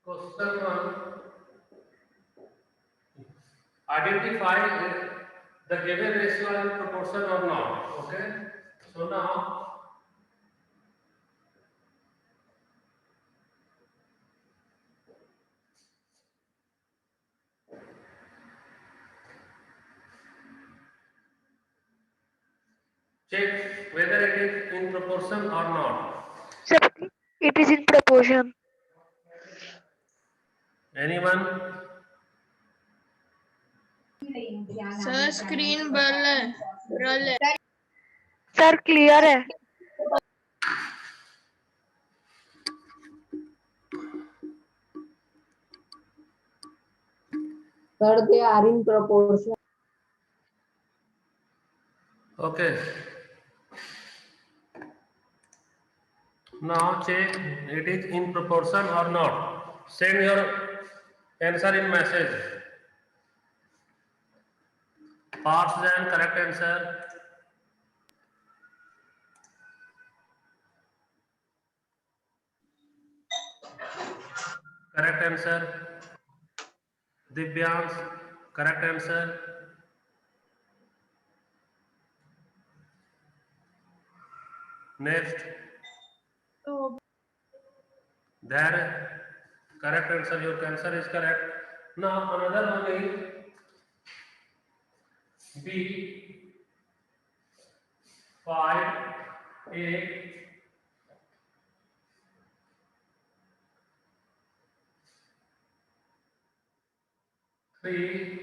Question 1. Identify the given ratio in proportion or not. Okay. So now check whether it is in proportion or not. Sir, it is in proportion. Anyone? Sir screen रल है sir clear है. Sir, they are in proportion. Okay. Now check it is in proportion or not. Send your answer in message. Parts and correct answer. Correct answer. Divyans, correct answer. Next. There. Correct answer. Your answer is correct. Now another one is B. 5, 8. 3,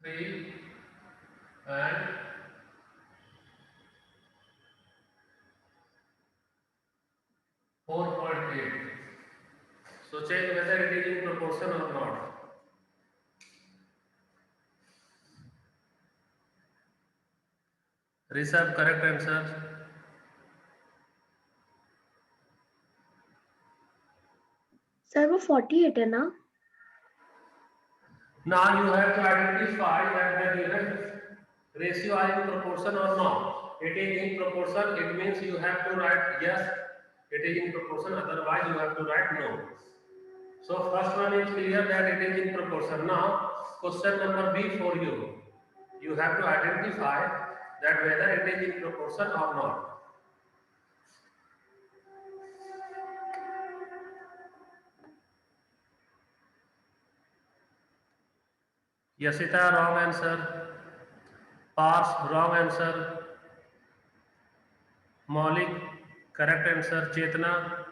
3 and 4.8. So check whether it is in proportion or not. Rishabh, correct answer. Sir वो 48 है ना. Now you have to identify that the given ratio are in proportion or not. It is in proportion, it means you have to write yes, it is in proportion, otherwise you have to write no. So first one is clear that it is in proportion. Now question number B for you. You have to identify that whether it is in proportion or not. Yasita, wrong answer. Pars, wrong answer. Maulik, correct answer. Chetna,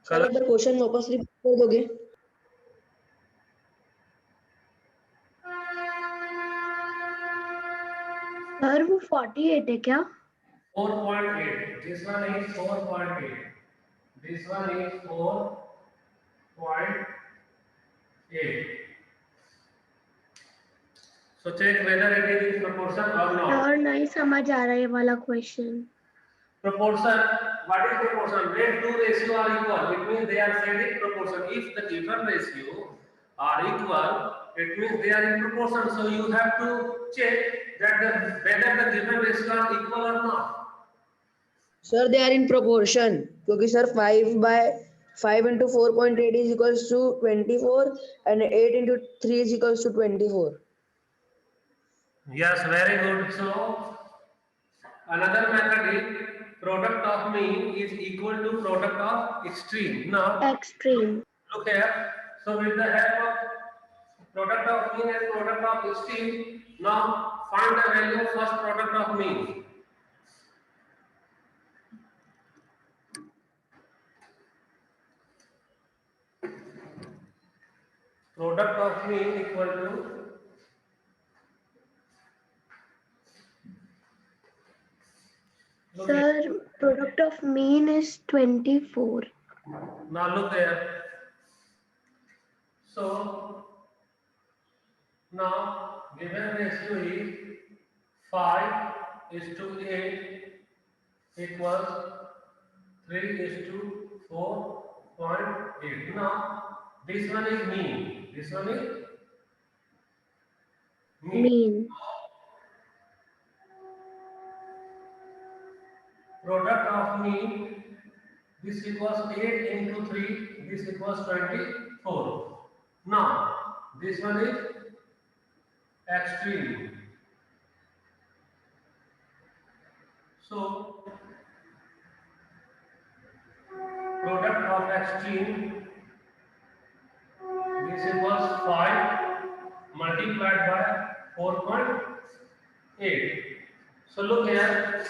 Sir, the question वापस repeat कर दोगे? Sir वो 48 है क्या. 4.8. This one is 4.8. This one is 4.8. So check whether it is in proportion or not. Sir नहीं समझ आ रहा है ये वाला question. Proportion. What is proportion? When two ratios are equal, it means they are said in proportion. If the given ratio are equal, it means they are in proportion. So you have to check that whether the given ratio are equal or not. Sir, they are in proportion. क्योंकि sir 5 into 4.8 is equals to 24 and 8 into 3 is equals to 24. Yes, very good. So another method is product of mean is equal to product of extreme. Now extreme. look here. So with the help of product of mean and product of extreme, now find the value of first product of mean. Product of mean equal to sir product of mean is 24. now look here. So now given ratio is 5:8 equals 3:4.8. Now this one is mean. This one is mean. Mean. mean, this equals 8 into 3, this equals 24. Now, this one is extreme. So, product of extreme, this equals 5 multiplied by 4.8. So look here,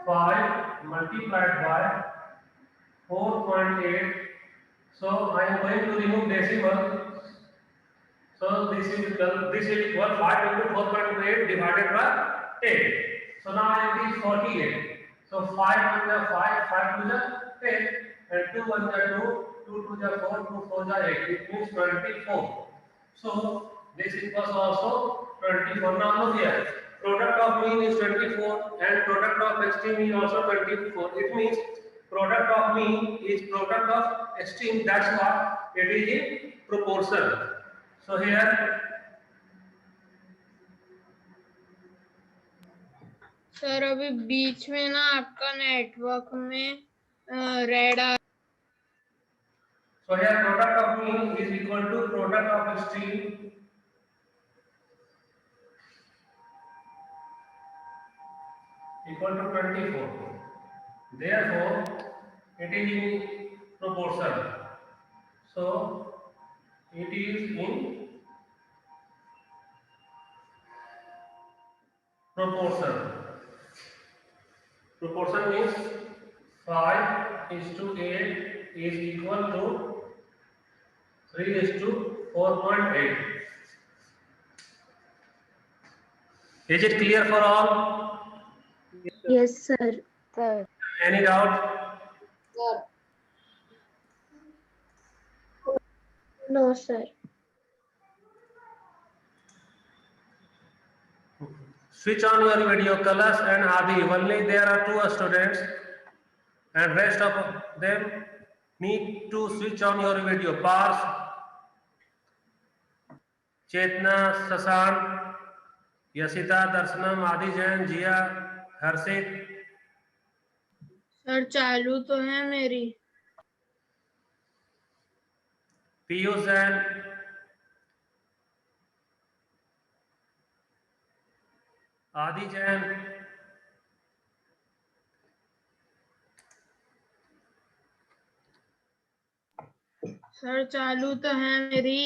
5 multiplied by 4.8. So I am going to remove decimal. So this is equal 5 into 4.8 divided by 10. So now it is 48. So 5 1 is 5, 5 2 is 10, and 2 1 is 2, 2 2 is 4, 2 4 is 8. It means 24. So this equals also 24. Now look here. Product of mean is 24 and product of extreme is also 24. It means product of mean is product of extreme. That's what it is in proportion. So here sir अभी बीच में ना आपका network में red आ So here product of mean is equal to product of extreme equal to 24. Therefore, it is in proportion. So it is in proportion. Proportion means 5 is to 8 is equal to 3 is to 4.8. Is it clear for all? Yes, sir. Any doubt? No, sir. Switch on your video. Kalas and Adi. Only there are 2 students and rest of them need to switch on your video. Pars, Chetna, Sasan, Yasita, Darshanam, Adi Jain, Jia, Harshit. Sir चालू तो है मेरी Piyush Jain, Adi Jain, sir चालू तो है मेरी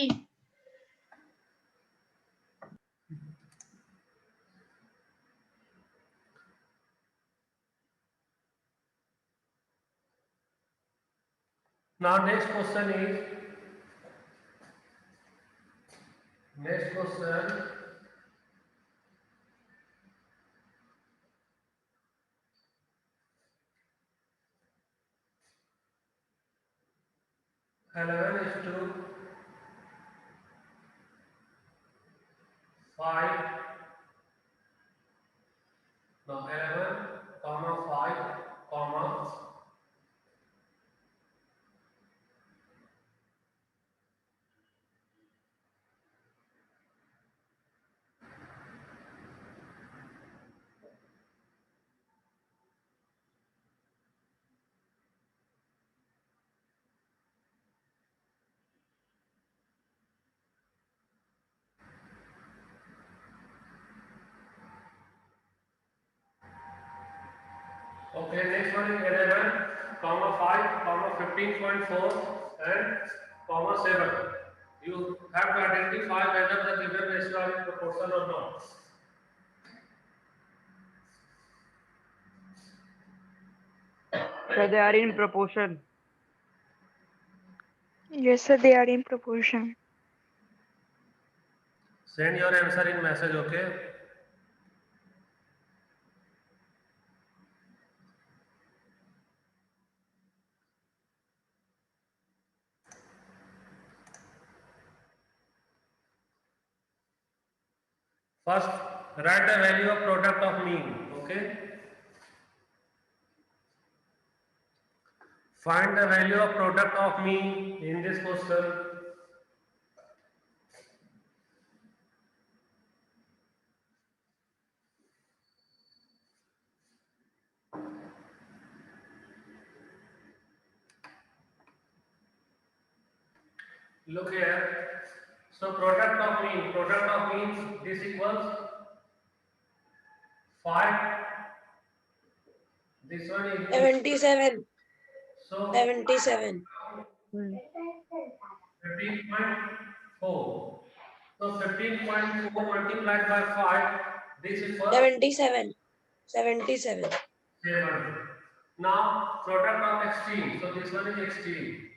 now next question. 11 is to 5. Now 11, comma 5, comma okay, next one is 11, comma 5, comma 15.4 and comma 7. You have to identify whether the given ratio are in proportion or not. So they are in proportion. Yes, sir, they are in proportion. Send your answer in message, okay? First, write the value of product of mean, okay? Find the value of product of mean in this question. Look here. So product of means this equals 5. This one is 77. so 77. 15.4. So 15.4 multiplied by 5. This equals 77. 77. 7. Now product of extreme. So this one is extreme.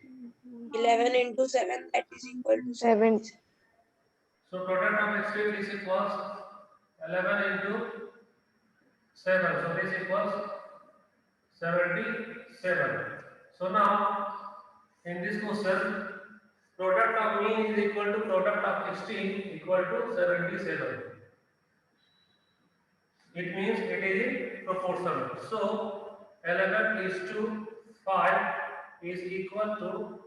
11 into 7, that is equal to 7. 77. So product of extreme this equals 11 into 7. So this equals 77. So now in this question, product of mean is equal to product of extreme equal to 77. It means it is in proportional. So 11 is to 5 is equal to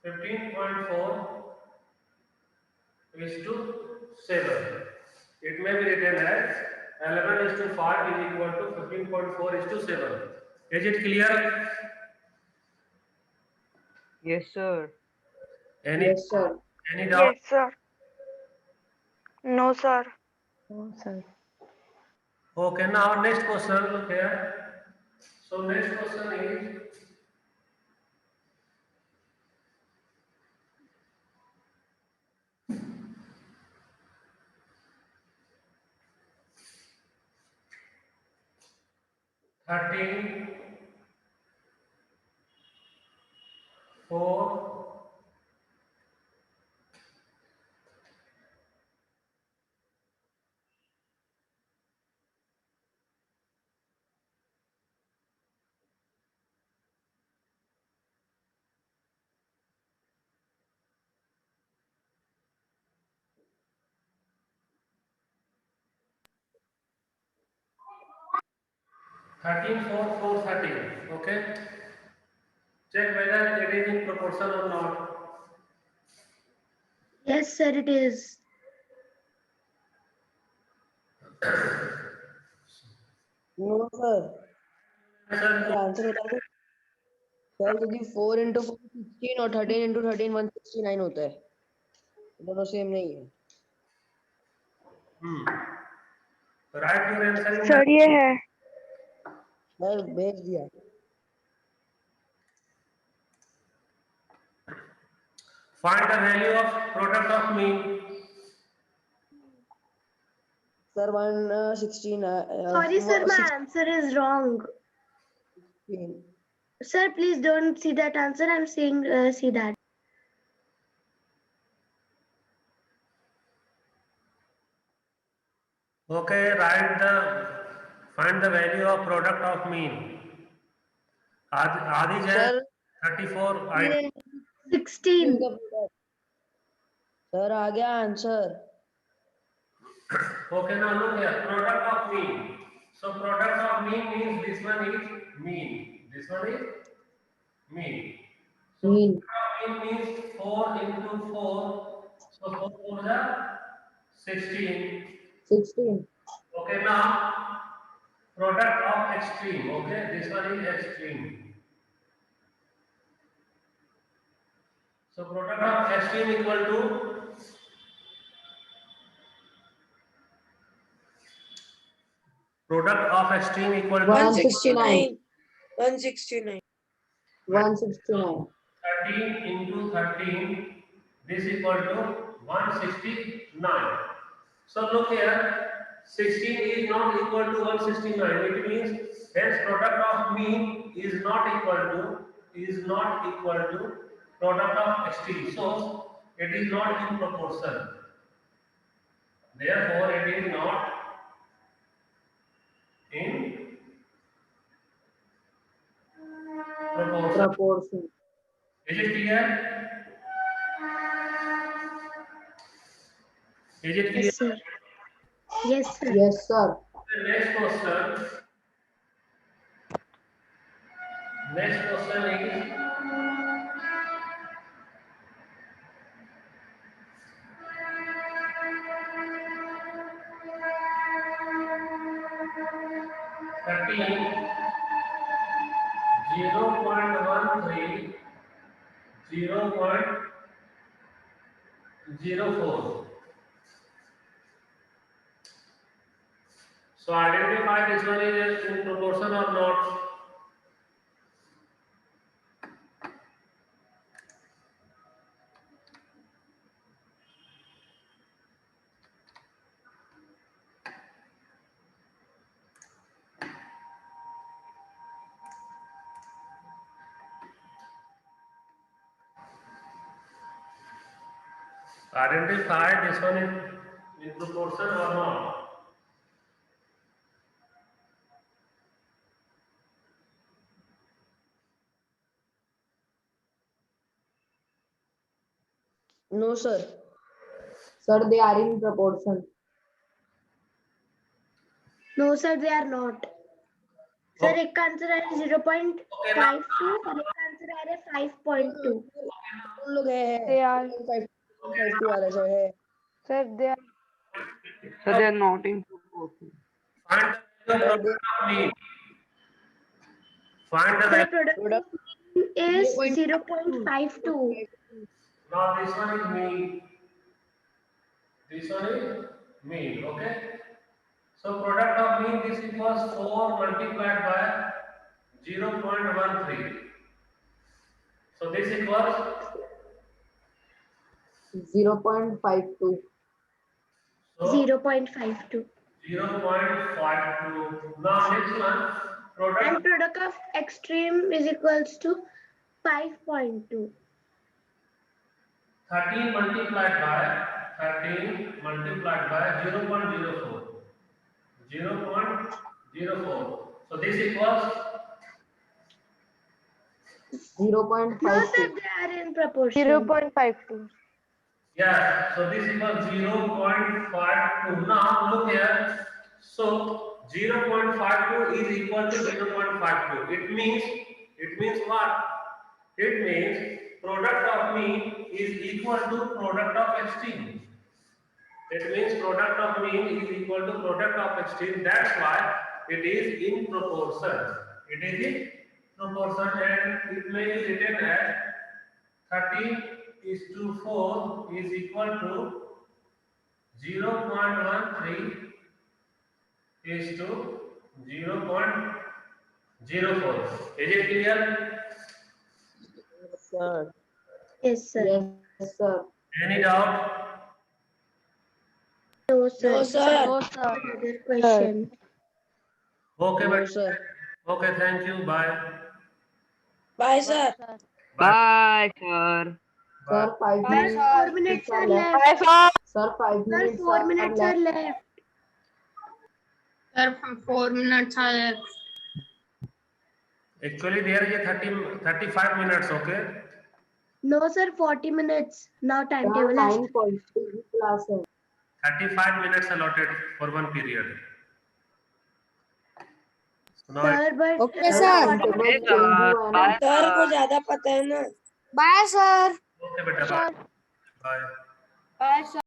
15.4 is to 7. It may be written as 11 is to 5 is equal to 15.4 is to 7. Is it clear? Yes, sir. Any Yes, sir. any doubt? Yes, sir. No, sir. No, sir. Okay, now next question, look here. So next question is 13, 4, 13, 4, 4, 13. Okay. Check whether it is in proportion or not. Yes, sir, it is. No, sir. Sir, answer बता दो sir यदि 4 into 4 16 और 13 into 13 169 होता है दोनों same नहीं है write your answer in the sir ये है. सर भेज दिया find the value of product of mean. Sir 116 Sorry, sir, my answer is wrong. 16 Sir, please don't see that answer. I'm saying see that. Okay, find the value of product of mean. Adi है sir 34. ये 16. का product. Sir आ गया answer Okay, now look here. Product of mean. So product of mean means this one is mean. This one is mean. So mean product of mean means 4 into 4. So 4 4 is 16. 16 Okay, now product of extreme. Okay, this one is extreme. So product of extreme equal to product of extreme equal to 169 169 169 13 into 13. This equal to 169. So look here, 16 is not equal to 169. It means hence product of mean is not equal to product of extreme. So it is not in proportion. Therefore, it is not in proportion. proportion Is it clear? Is it clear? Yes, sir. Yes, sir. yes sir The next question. Next question is 13, 0.13, 0.04. So identify this one is in proportion or not. Identify this one in proportion or not. No, sir. Sir, they are in proportion. No, sir, they are not. Sir, एक का answer है 0.52 और एक का answer है 5.2. उन लोग है They are 5.52 वाला सर है. sir they are not in proportion. Find the product of mean. Find the The value. product is 0.52. Now this one is mean. This one is mean. Okay. So product of mean this equals 4 multiplied by 0.13. So this equals 0.52. so 0.52. 0.52. Now next one product. And product of extreme is equals to 5.2. 13 multiplied by 0.04. 0.04. So this equals 0.52. No, sir, they are in proportion. 0.52. yeah. So this equals 0.52. Now look here. So 0.52 is equal to 0.52. It means what? It means product of mean is equal to product of extreme. It means product of mean is equal to product of extreme. That's why it is in proportion. It is in proportion and it may be written as 30:4 is equal to 0.13 is to 0.04. Is it clear? Yes, sir. Yes, sir. Yes, sir. Any doubt? No, sir. No, sir. No sir. Another question. Okay, No, but sir. okay, thank you. Bye. Bye, sir. Bye sir. Sir, 5 Sir, minutes. 4 minutes are left. Bye sir. Sir, 5 Sir, minutes. 4 minutes are left. Sir, 4 minutes are left. Actually, there is a 35 minutes. Okay. No, sir, 40 minutes. Now timetable has 9:40 class है. 35 minutes allotted for one period. So now Sir, but Okay, sir, sir. 40 Bye minutes. sir. Bye sir को sir. ज्यादा पता है ना. Bye sir. okay, beta. Bye. Bye. Bye sir.